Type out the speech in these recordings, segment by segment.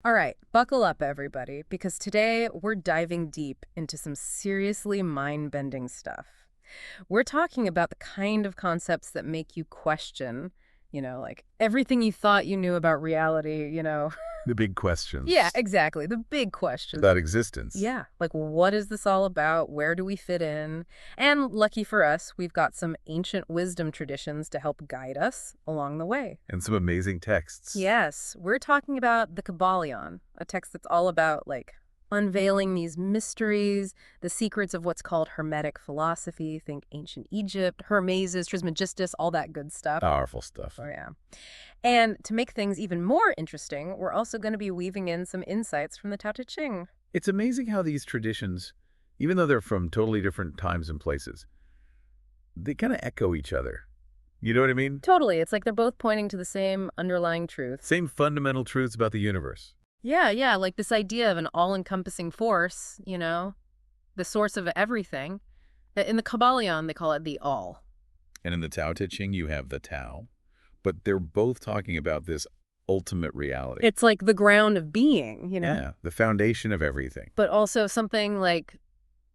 All right, buckle up, everybody, because today we're diving deep into some seriously mind-bending stuff. We're talking about the kind of concepts that make you question, like everything you thought you knew about reality. The big Yeah, questions exactly. The big questions. about existence. Yeah, like what is this all about? Where do we fit in? And lucky for us, we've got some ancient wisdom traditions to help guide us along the way. And some amazing texts. Yes, we're talking about the Kybalion, a text that's all about like unveiling these mysteries, the secrets of what's called Hermetic philosophy. Think ancient Egypt, Hermesis, Trismegistus, all that good stuff. Powerful stuff. Oh yeah. And to make things even more interesting, we're also going to be weaving in some insights from the Tao Te Ching. It's amazing how these traditions, even though they're from totally different times and places, they kind of echo each other. You know what I mean? Totally, it's like they're both pointing to the same underlying truth. Same fundamental truths about the universe. Yeah, like this idea of an all-encompassing force, the source of everything. In the Kybalion, they call it the all. And in the Tao Te Ching, you have the Tao. But they're both talking about this ultimate reality. It's like the ground of being. Yeah, the foundation of everything. But also something like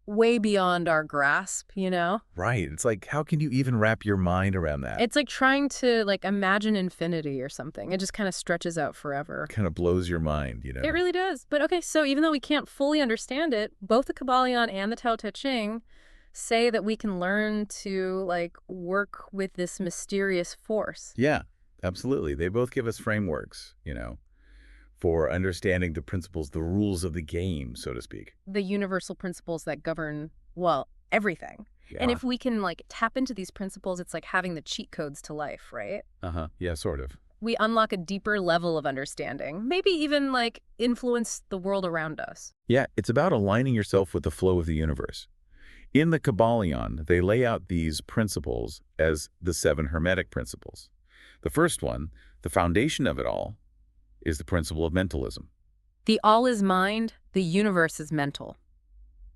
way beyond our grasp. Right. It's like, how can you even wrap your mind around that? It's like trying to like imagine infinity or something. It just kind of stretches out forever. Kind of blows your mind. It really does. But okay, so even though we can't fully understand it, both the Kybalion and the Tao Te Ching say that we can learn to like work with this mysterious force. Yeah, absolutely. They both give us frameworks, for understanding the principles, the rules of the game, so to speak. The universal principles that govern, well, everything. And Yeah. if we can like tap into these principles, it's like having the cheat codes to life, right? Uh-huh. Yeah, sort of. We unlock a deeper level of understanding, maybe even like influence the world around us. Yeah, it's about aligning yourself with the flow of the universe. In the Kybalion, they lay out these principles as the Seven Hermetic Principles. The first one, the foundation of it all, is the principle of mentalism. The all is mind, the universe is mental.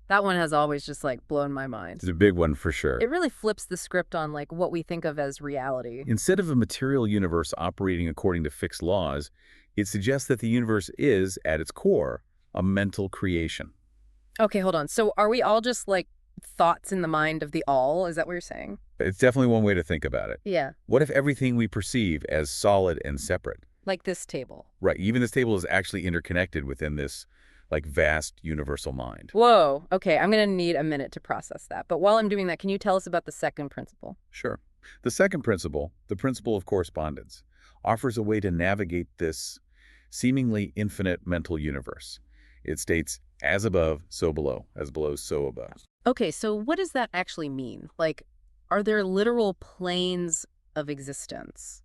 That one has always just like blown my mind. It's a big one for sure. It really flips the script on like what we think of as reality. Instead of a material universe operating according to fixed laws, it suggests that the universe is, at its core, a mental creation. Okay, hold on. So are we all just like thoughts in the mind of the all? Is that what you're saying? It's definitely one way to think about it. Yeah. What if everything we perceive as solid and separate? Like this table. Right, even this table is actually interconnected within this like vast universal mind. Whoa. Okay, I'm going to need a minute to process that. But while I'm doing that, can you tell us about the second principle? Sure. The second principle, the principle of correspondence, offers a way to navigate this seemingly infinite mental universe. It states, as above, so below, as below, so above. Okay, so what does that actually mean? Like, are there literal planes of existence?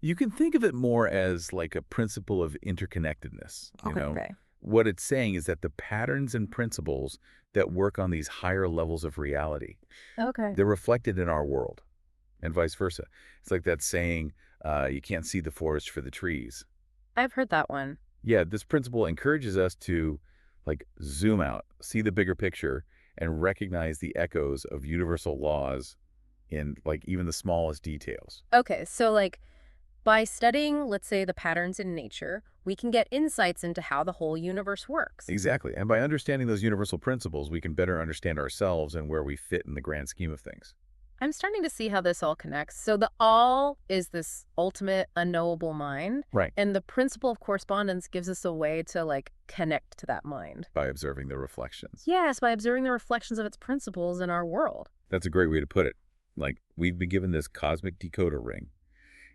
You can think of it more as like a principle of interconnectedness. Okay. What it's saying is that the patterns and principles that work on these higher levels of reality, Okay. they're reflected in our world and vice versa. It's like that saying, you can't see the forest for the trees. I've heard that one. Yeah, this principle encourages us to like zoom out, see the bigger picture, and recognize the echoes of universal laws in like even the smallest details. Okay, so like by studying, let's say, the patterns in nature, we can get insights into how the whole universe works. Exactly. And by understanding those universal principles, we can better understand ourselves and where we fit in the grand scheme of things. I'm starting to see how this all connects. So the all is this ultimate unknowable mind, Right. and the principle of correspondence gives us a way to like connect to that mind. By observing the reflections. Yes, by observing the reflections of its principles in our world. That's a great way to put it. Like we've been given this cosmic decoder ring.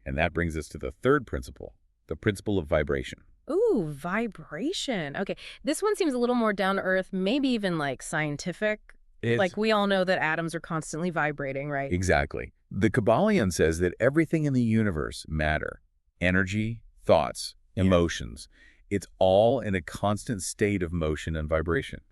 And that brings us to the third principle, the principle of vibration. Ooh, vibration. Okay, this one seems a little more down to earth, maybe even like scientific. Like we all know that atoms are constantly vibrating, right? Exactly. The Kybalion says that everything in the universe, matter, energy, thoughts, emotions, it's all in a constant state of motion and vibration.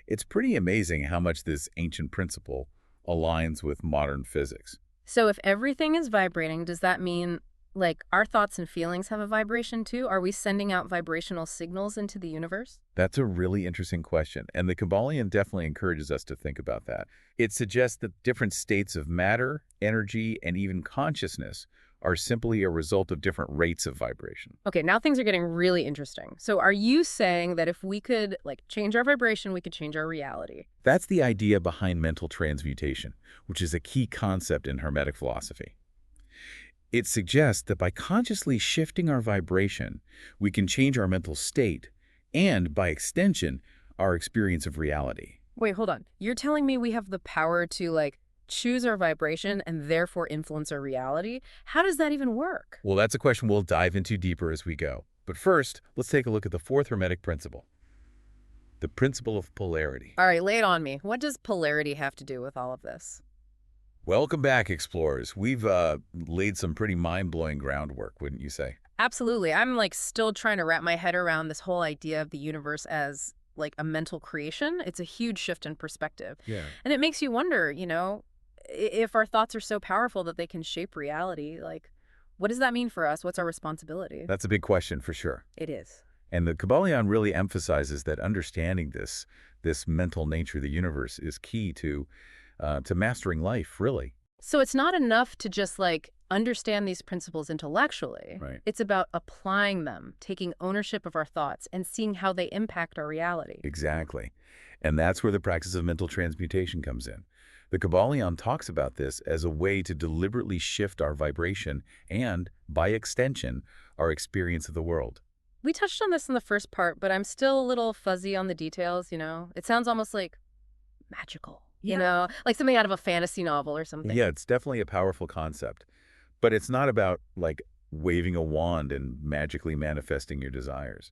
It's pretty amazing how much this ancient principle aligns with modern physics. So if everything is vibrating, does that mean like our thoughts and feelings have a vibration too? Are we sending out vibrational signals into the universe? That's a really interesting question, and the Kybalion definitely encourages us to think about that. It suggests that different states of matter, energy, and even consciousness are simply a result of different rates of vibration. Okay, now things are getting really interesting. So are you saying that if we could, like, change our vibration, we could change our reality? That's the idea behind mental transmutation, which is a key concept in Hermetic philosophy. It suggests that by consciously shifting our vibration, we can change our mental state and, by extension, our experience of reality. Wait, hold on. You're telling me we have the power to, like, choose our vibration and therefore influence our reality? How does that even work? Well, that's a question we'll dive into deeper as we go. But first, let's take a look at the fourth Hermetic principle, the principle of polarity. All right, lay it on me. What does polarity have to do with all of this? Welcome back, explorers. We've laid some pretty mind-blowing groundwork, wouldn't you say? Absolutely. I'm, like, still trying to wrap my head around this whole idea of the universe as, like, a mental creation. It's a huge shift in perspective. Yeah. And it makes you wonder, if our thoughts are so powerful that they can shape reality, like, what does that mean for us? What's our responsibility? That's a big question for sure. It is. And the Kybalion really emphasizes that understanding this mental nature of the universe is key to mastering life, really. So it's not enough to just, like, understand these principles intellectually. Right. It's about applying them, taking ownership of our thoughts, and seeing how they impact our reality. Exactly. And that's where the practice of mental transmutation comes in. The Kybalion talks about this as a way to deliberately shift our vibration and, by extension, our experience of the world. We touched on this in the first part, but I'm still a little fuzzy on the details, It sounds almost like magical, like something out of a fantasy novel or something. Yeah, it's definitely a powerful concept. But it's not about, like, waving a wand and magically manifesting your desires.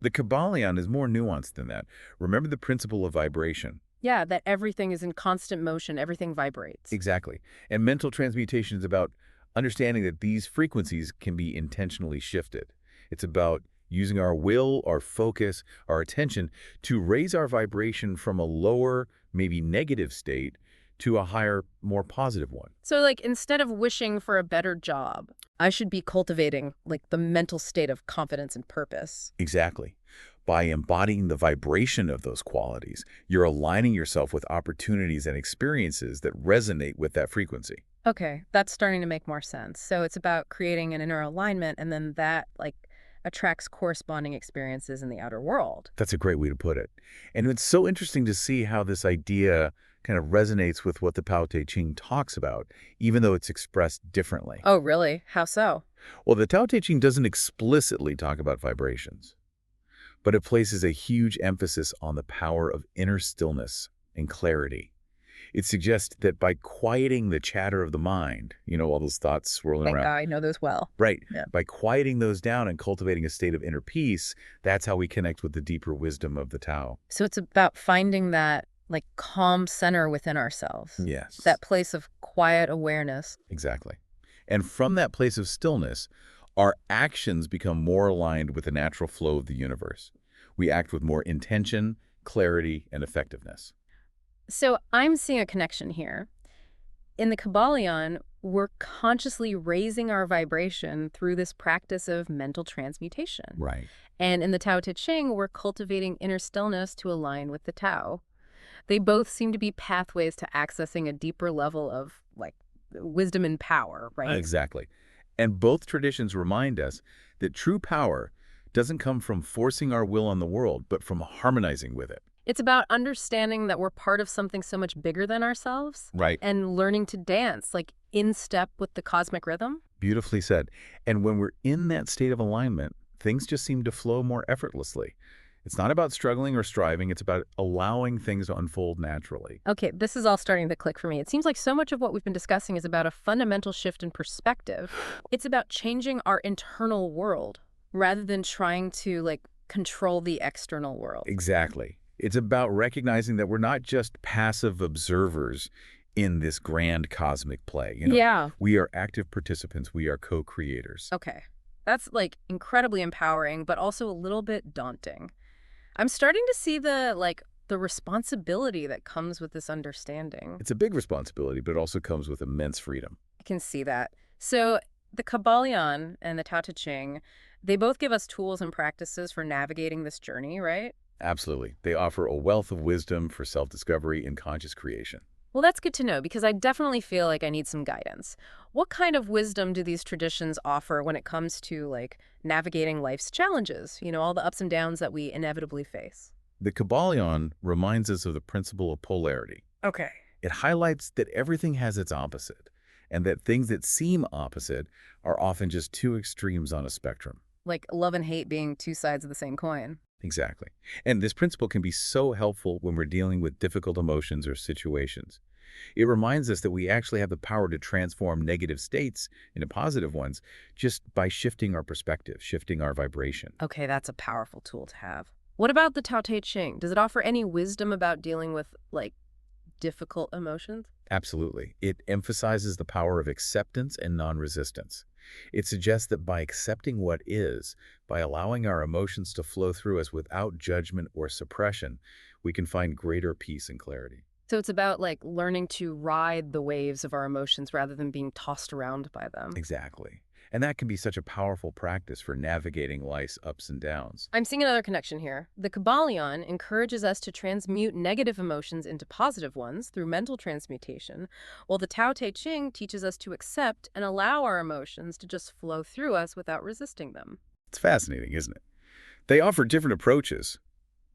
The Kybalion is more nuanced than that. Remember the principle of vibration. Yeah, that everything is in constant motion, everything vibrates. Exactly. And mental transmutation is about understanding that these frequencies can be intentionally shifted. It's about using our will, our focus, our attention to raise our vibration from a lower, maybe negative state to a higher, more positive one. So, like, instead of wishing for a better job, I should be cultivating, like, the mental state of confidence and purpose. Exactly. By embodying the vibration of those qualities, you're aligning yourself with opportunities and experiences that resonate with that frequency. Okay, that's starting to make more sense. So it's about creating an inner alignment, and then that, like, attracts corresponding experiences in the outer world. That's a great way to put it. And it's so interesting to see how this idea kind of resonates with what the Tao Te Ching talks about, even though it's expressed differently. Oh, really? How so? Well, the Tao Te Ching doesn't explicitly talk about vibrations, but it places a huge emphasis on the power of inner stillness and clarity. It suggests that by quieting the chatter of the mind, all those thoughts swirling Thank around. God, I know those well. Right. Yeah. By quieting those down and cultivating a state of inner peace, that's how we connect with the deeper wisdom of the Tao. So it's about finding that, like, calm center within ourselves. Yes. That place of quiet awareness. Exactly. And from that place of stillness, our actions become more aligned with the natural flow of the universe. We act with more intention, clarity, and effectiveness. So I'm seeing a connection here. In the Kybalion, we're consciously raising our vibration through this practice of mental transmutation. Right. And in the Tao Te Ching, we're cultivating inner stillness to align with the Tao. They both seem to be pathways to accessing a deeper level of, like, wisdom and power, right? Exactly. And both traditions remind us that true power doesn't come from forcing our will on the world, but from harmonizing with it. It's about understanding that we're part of something so much bigger than ourselves. Right. And learning to dance, like, in step with the cosmic rhythm. Beautifully said. And when we're in that state of alignment, things just seem to flow more effortlessly. It's not about struggling or striving. It's about allowing things to unfold naturally. Okay, this is all starting to click for me. It seems like so much of what we've been discussing is about a fundamental shift in perspective. It's about changing our internal world rather than trying to, like, control the external world. Exactly. It's about recognizing that we're not just passive observers in this grand cosmic play. Yeah. We are active participants. We are co-creators. Okay. That's, like, incredibly empowering, but also a little bit daunting. I'm starting to see the responsibility that comes with this understanding. It's a big responsibility, but it also comes with immense freedom. I can see that. So the Kybalion and the Tao Te Ching, they both give us tools and practices for navigating this journey, right? Absolutely. They offer a wealth of wisdom for self-discovery and conscious creation. Well, that's good to know because I definitely feel like I need some guidance. What kind of wisdom do these traditions offer when it comes to, like, navigating life's challenges? All the ups and downs that we inevitably face. The Kybalion reminds us of the principle of polarity. Okay. It highlights that everything has its opposite, and that things that seem opposite are often just two extremes on a spectrum. Like love and hate being two sides of the same coin. Exactly. And this principle can be so helpful when we're dealing with difficult emotions or situations. It reminds us that we actually have the power to transform negative states into positive ones just by shifting our perspective, shifting our vibration. Okay, that's a powerful tool to have. What about the Tao Te Ching? Does it offer any wisdom about dealing with, like, difficult emotions? Absolutely. It emphasizes the power of acceptance and non-resistance. It suggests that by accepting what is, by allowing our emotions to flow through us without judgment or suppression, we can find greater peace and clarity. So it's about, like, learning to ride the waves of our emotions rather than being tossed around by them. Exactly. And that can be such a powerful practice for navigating life's ups and downs. I'm seeing another connection here. The Kybalion encourages us to transmute negative emotions into positive ones through mental transmutation, while the Tao Te Ching teaches us to accept and allow our emotions to just flow through us without resisting them. It's fascinating, isn't it? They offer different approaches,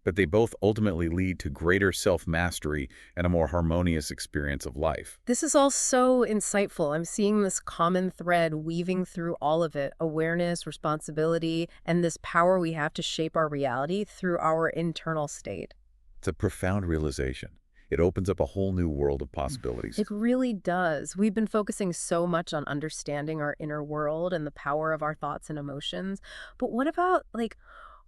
but they both ultimately lead to greater self-mastery and a more harmonious experience of life. This is all so insightful. I'm seeing this common thread weaving through all of it: awareness, responsibility, and this power we have to shape our reality through our internal state. It's a profound realization. It opens up a whole new world of possibilities. It really does. We've been focusing so much on understanding our inner world and the power of our thoughts and emotions. But what about, like,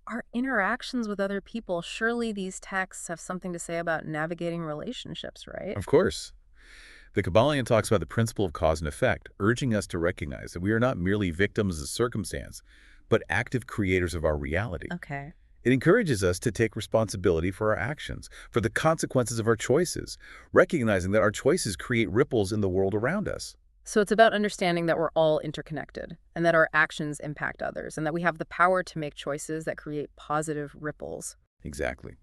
our interactions with other people? Surely these texts have something to say about navigating relationships, right? Of course. The Kybalion talks about the principle of cause and effect, urging us to recognize that we are not merely victims of circumstance, but active creators of our reality. Okay. It encourages us to take responsibility for our actions, for the consequences of our choices, recognizing that our choices create ripples in the world around us. So it's about understanding that we're all interconnected and that our actions impact others and that we have the power to make choices that create positive ripples. Exactly.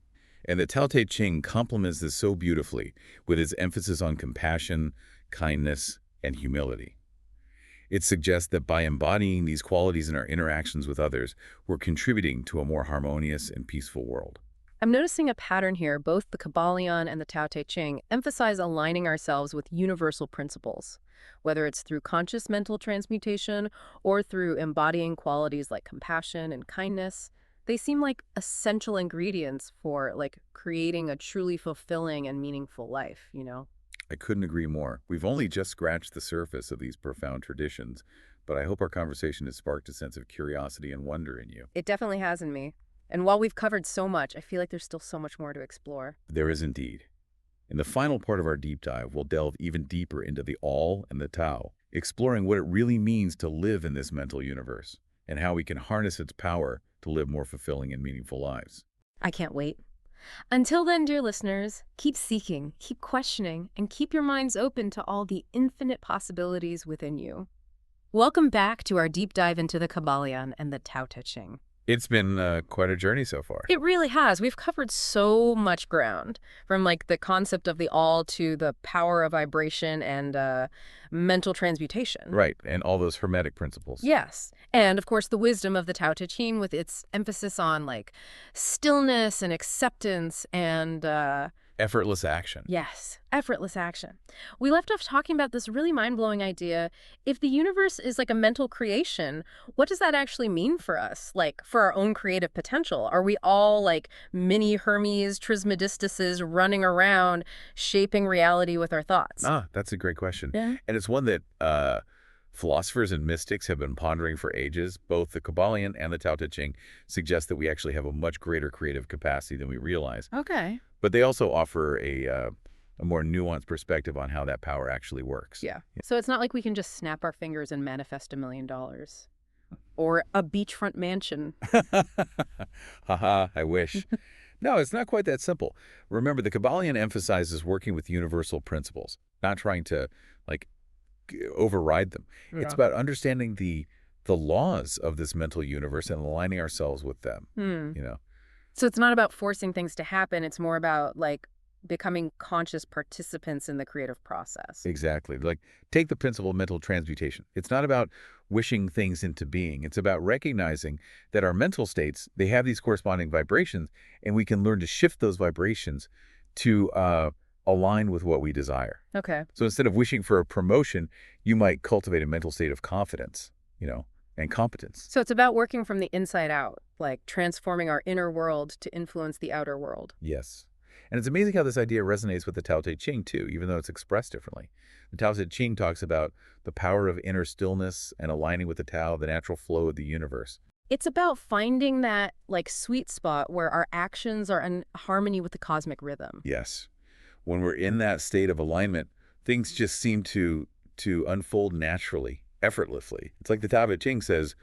And the Tao Te Ching complements this so beautifully with its emphasis on compassion, kindness, and humility. It suggests that by embodying these qualities in our interactions with others, we're contributing to a more harmonious and peaceful world. I'm noticing a pattern here. Both the Kybalion and the Tao Te Ching emphasize aligning ourselves with universal principles, whether it's through conscious mental transmutation or through embodying qualities like compassion and kindness. They seem like essential ingredients for, like, creating a truly fulfilling and meaningful life. I couldn't agree more. We've only just scratched the surface of these profound traditions, but I hope our conversation has sparked a sense of curiosity and wonder in you. It definitely has in me. And while we've covered so much, I feel like there's still so much more to explore. There is indeed. In the final part of our deep dive, we'll delve even deeper into the All and the Tao, exploring what it really means to live in this mental universe and how we can harness its power to live more fulfilling and meaningful lives. I can't wait. Until then, dear listeners, keep seeking, keep questioning, and keep your minds open to all the infinite possibilities within you. Welcome back to our deep dive into the Kybalion and the Tao Te Ching. It's been quite a journey so far. It really has. We've covered so much ground, from, like, the concept of the all to the power of vibration and mental transmutation. Right, and all those Hermetic principles. Yes. And, of course, the wisdom of the Tao Te Ching with its emphasis on, like, stillness and acceptance and Effortless action. yes, effortless action. We left off talking about this really mind-blowing idea. If the universe is like a mental creation, what does that actually mean for us? Like, for our own creative potential? Are we all like mini Hermes Trismegistuses running around shaping reality with our thoughts? That's a great question. Yeah. And it's one that philosophers and mystics have been pondering for ages. Both the Kybalion and the Tao Te Ching suggest that we actually have a much greater creative capacity than we realize. Okay. But they also offer a more nuanced perspective on how that power actually works. Yeah. So it's not like we can just snap our fingers and manifest $1 million. Or a beachfront mansion. Haha, I wish. No, it's not quite that simple. Remember, the Kybalion emphasizes working with universal principles, not trying to, like, override them. Yeah. It's about understanding the laws of this mental universe and aligning ourselves with them, you know? So it's not about forcing things to happen. It's more about, like, becoming conscious participants in the creative process. Exactly. Like, take the principle of mental transmutation. It's not about wishing things into being. It's about recognizing that our mental states, they have these corresponding vibrations, and we can learn to shift those vibrations to align with what we desire. Okay. So instead of wishing for a promotion, you might cultivate a mental state of confidence, and competence. So it's about working from the inside out, like transforming our inner world to influence the outer world. Yes. And it's amazing how this idea resonates with the Tao Te Ching, too, even though it's expressed differently. The Tao Te Ching talks about the power of inner stillness and aligning with the Tao, the natural flow of the universe. It's about finding that like sweet spot where our actions are in harmony with the cosmic rhythm. Yes. When we're in that state of alignment, things just seem to unfold naturally, effortlessly. It's like the Tao Te Ching says,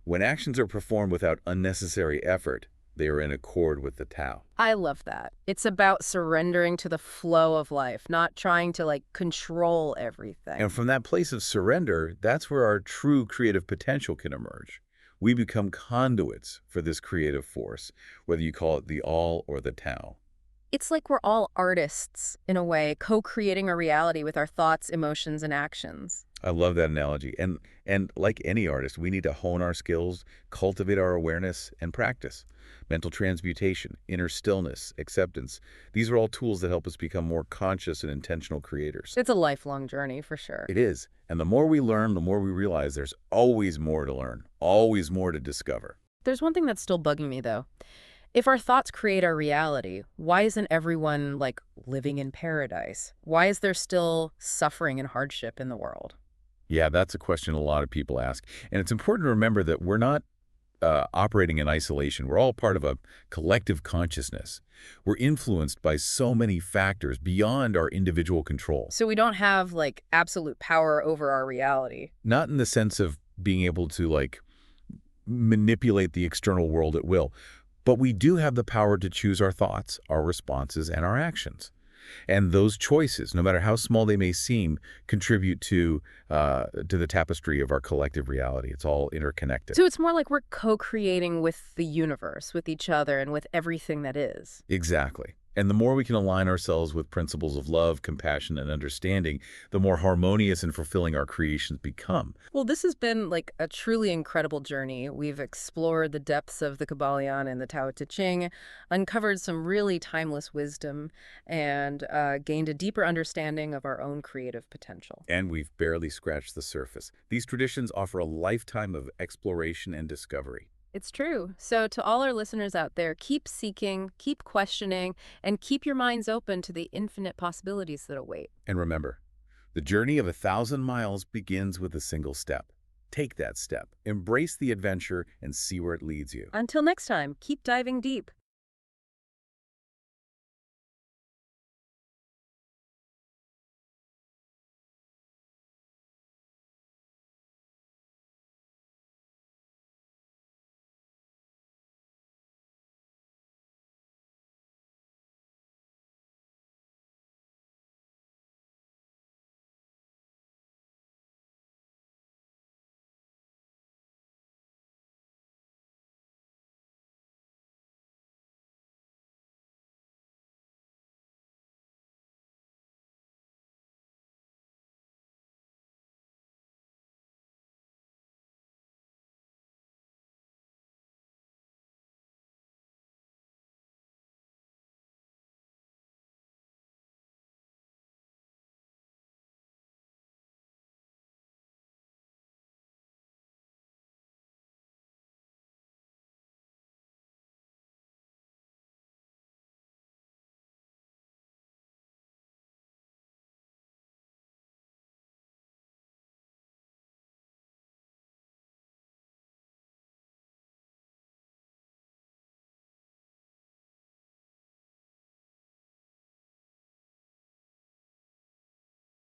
when actions are performed without unnecessary effort, they are in accord with the Tao. I love that. It's about surrendering to the flow of life, not trying to like control everything. And from that place of surrender, that's where our true creative potential can emerge. We become conduits for this creative force, whether you call it the all or the Tao. It's like we're all artists, in a way, co-creating a reality with our thoughts, emotions, and actions. I love that analogy. And like any artist, we need to hone our skills, cultivate our awareness, and practice. Mental transmutation, inner stillness, acceptance. These are all tools that help us become more conscious and intentional creators. It's a lifelong journey, for sure. It is. And the more we learn, the more we realize there's always more to learn, always more to discover. There's one thing that's still bugging me, though. If our thoughts create our reality, why isn't everyone, like, living in paradise? Why is there still suffering and hardship in the world? Yeah, that's a question a lot of people ask. And it's important to remember that we're not operating in isolation. We're all part of a collective consciousness. We're influenced by so many factors beyond our individual control. So we don't have, like, absolute power over our reality. Not in the sense of being able to, like, manipulate the external world at will, but we do have the power to choose our thoughts, our responses, and our actions. And those choices, no matter how small they may seem, contribute to the tapestry of our collective reality. It's all interconnected. So it's more like we're co-creating with the universe, with each other, and with everything that is. Exactly. And the more we can align ourselves with principles of love, compassion, and understanding, the more harmonious and fulfilling our creations become. Well, this has been like a truly incredible journey. We've explored the depths of the Kybalion and the Tao Te Ching, uncovered some really timeless wisdom, and gained a deeper understanding of our own creative potential. And we've barely scratched the surface. These traditions offer a lifetime of exploration and discovery. It's true. So to all our listeners out there, keep seeking, keep questioning, and keep your minds open to the infinite possibilities that await. And remember, the journey of 1,000 miles begins with a single step. Take that step, embrace the adventure, and see where it leads you. Until next time, keep diving deep.